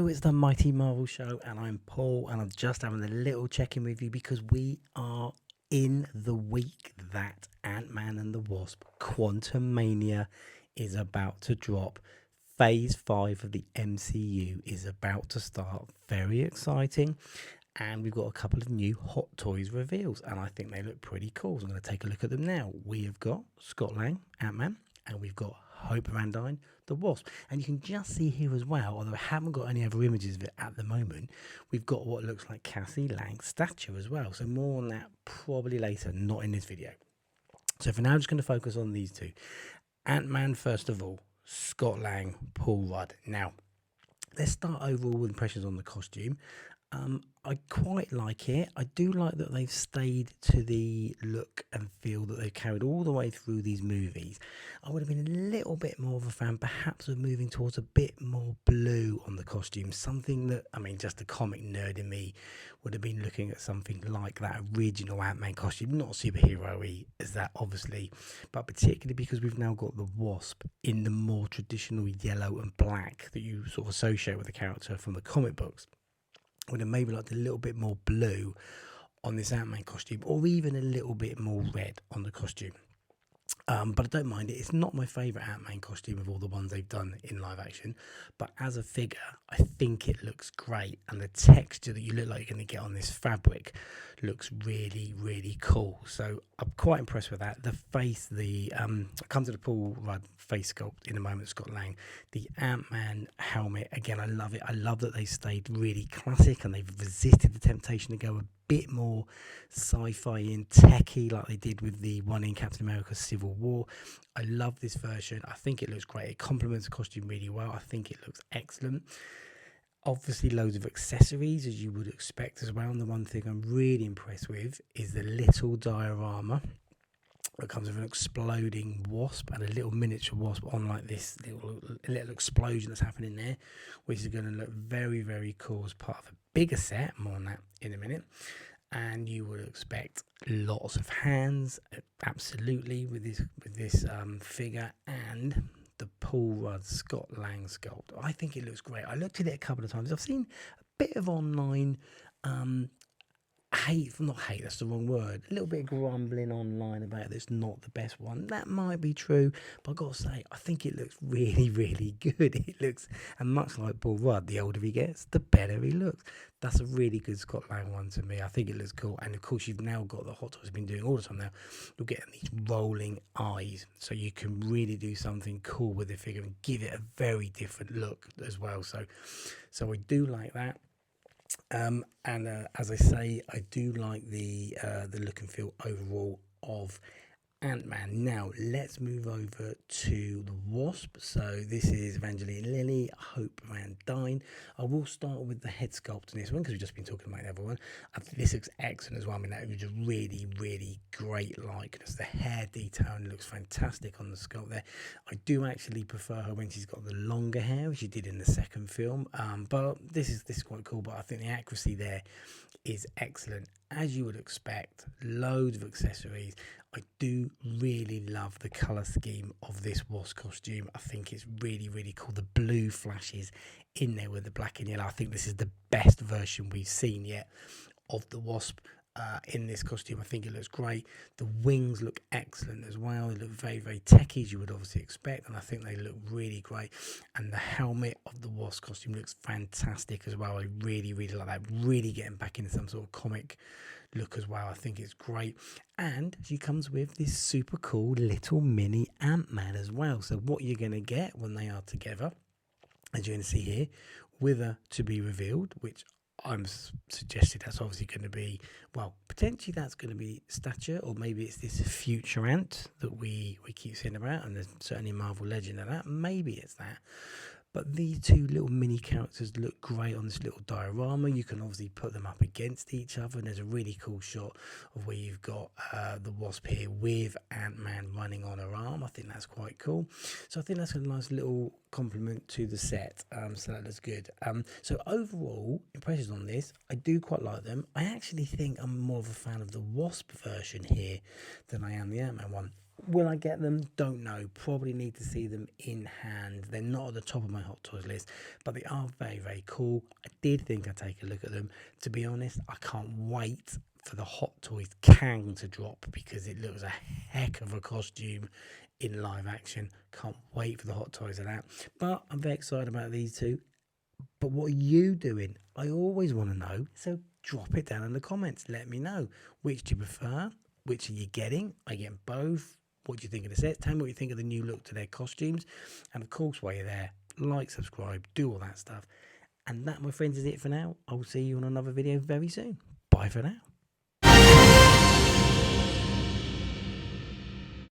Hello, it's the Mighty Marvel Show, and I'm Paul, and I'm just having a little check-in with you because we are in the week that Ant-Man and the Wasp Quantumania is about to drop. Phase 5 of the MCU is about to start. Very exciting. And we've got a couple of new Hot Toys reveals, and I think they look pretty cool. So I'm going to take a look at them now. We have got Scott Lang, Ant-Man, and we've got Hope Van Dyne, the Wasp. And you can just see here as well, although I haven't got any other images of it at the moment, we've got what looks like Cassie Lang's statue as well. So more on that probably later, not in this video. So for now, I'm just going to focus on these two. Ant-Man, first of all, Scott Lang, Paul Rudd. Now, let's start overall with impressions on the costume. I quite like it. I do like that they've stayed to the look and feel that they've carried all the way through these movies. I would have been a little bit more of a fan, perhaps, of moving towards a bit more blue on the costume. Something that, I mean, just a comic nerd in me would have been looking at something like that original Ant-Man costume. Not superhero-y as that, obviously, but particularly because we've now got the Wasp in the more traditional yellow and black that you sort of associate with the character from the comic books. Would have maybe liked a little bit more blue on this Ant-Man costume, or even a little bit more red on the costume. But I don't mind it. It's not my favourite Ant-Man costume of all the ones they've done in live action. But as a figure, I think it looks great. And the texture that you look like you're going to get on this fabric looks really, really cool. So I'm quite impressed with that. The face, I'll come to the Paul Rudd face sculpt in a moment, Scott Lang. The Ant-Man helmet, again, I love it. I love that they stayed really classic and they've resisted the temptation to go a bit more sci-fi and techie like they did with the one in Captain America Civil War. I love this version. I think it looks great. It complements the costume really well. I think it looks excellent. Obviously loads of accessories as you would expect as well, and the one thing I'm really impressed with is the little diorama that comes with an exploding wasp and a little miniature wasp on like this little explosion that's happening there, which is going to look very, very cool as part of a bigger set. More on that in a minute. And you would expect lots of hands, absolutely, with this figure, and the Paul Rudd Scott Lang sculpt. I think it looks great. I looked at it a couple of times. I've seen a bit of online not hate, that's the wrong word, a little bit of grumbling online about it. It's not the best one. That might be true, but I've got to say, I think it looks really, really good. It looks, and much like Paul Rudd, the older he gets, the better he looks. That's a really good Scott Lang one to me. I think it looks cool. And of course, you've now got the Hot Toys been doing all the time now. You're getting these rolling eyes, so you can really do something cool with the figure and give it a very different look as well. So I do like that. As I say, I do like the look and feel overall of Ant-Man. Now let's move over to the Wasp. So this is Evangeline Lilly, Hope Van Dyne. I will start with the head sculpt in this one because we've just been talking about the other one. I think this looks excellent as well. I mean, that was a really, really great likeness. The hair detailing looks fantastic on the sculpt there. I do actually prefer her when she's got the longer hair, which she did in the second film. But this is quite cool. But I think the accuracy there is excellent, as you would expect. Loads of accessories. I do really love the colour scheme of this Wasp costume. I think it's really, really cool. The blue flashes in there with the black and yellow. I think this is the best version we've seen yet of the Wasp in this costume. I think it looks great. The wings look excellent as well. They look very, very techy, as you would obviously expect, and I think they look really great. And the helmet of the Wasp costume looks fantastic as well. I really, really like that. Really getting back into some sort of comic look as well. I think it's great. And she comes with this super cool little mini Ant-Man as well. So what you're going to get when they are together, as you're going to see here, with her to be revealed, which I'm suggesting that's obviously going to be, well, potentially that's going to be Stature, or maybe it's this future Ant that we keep seeing about, and there's certainly a Marvel legend of that. Maybe it's that. But these two little mini characters look great on this little diorama. You can obviously put them up against each other, and there's a really cool shot of where you've got the Wasp here with Ant-Man running on her arm. I think that's quite cool. So I think that's a nice little compliment to the set. So that looks good. So overall, impressions on this, I do quite like them. I actually think I'm more of a fan of the Wasp version here than I am the Ant-Man one. Will I get them? Don't know. Probably need to see them in hand. They're not at the top of my Hot Toys list, but they are very, very cool. I did think I'd take a look at them. To be honest, I can't wait for the Hot Toys Kang to drop because it looks a heck of a costume in live action. Can't wait for the Hot Toys of that. But I'm very excited about these two. But what are you doing? I always want to know. So drop it down in the comments. Let me know. Which do you prefer? Which are you getting? Are you getting both? What do you think of the sets? Tell me what you think of the new look to their costumes. And of course, while you're there, like, subscribe, do all that stuff. And that, my friends, is it for now. I'll see you on another video very soon. Bye for now.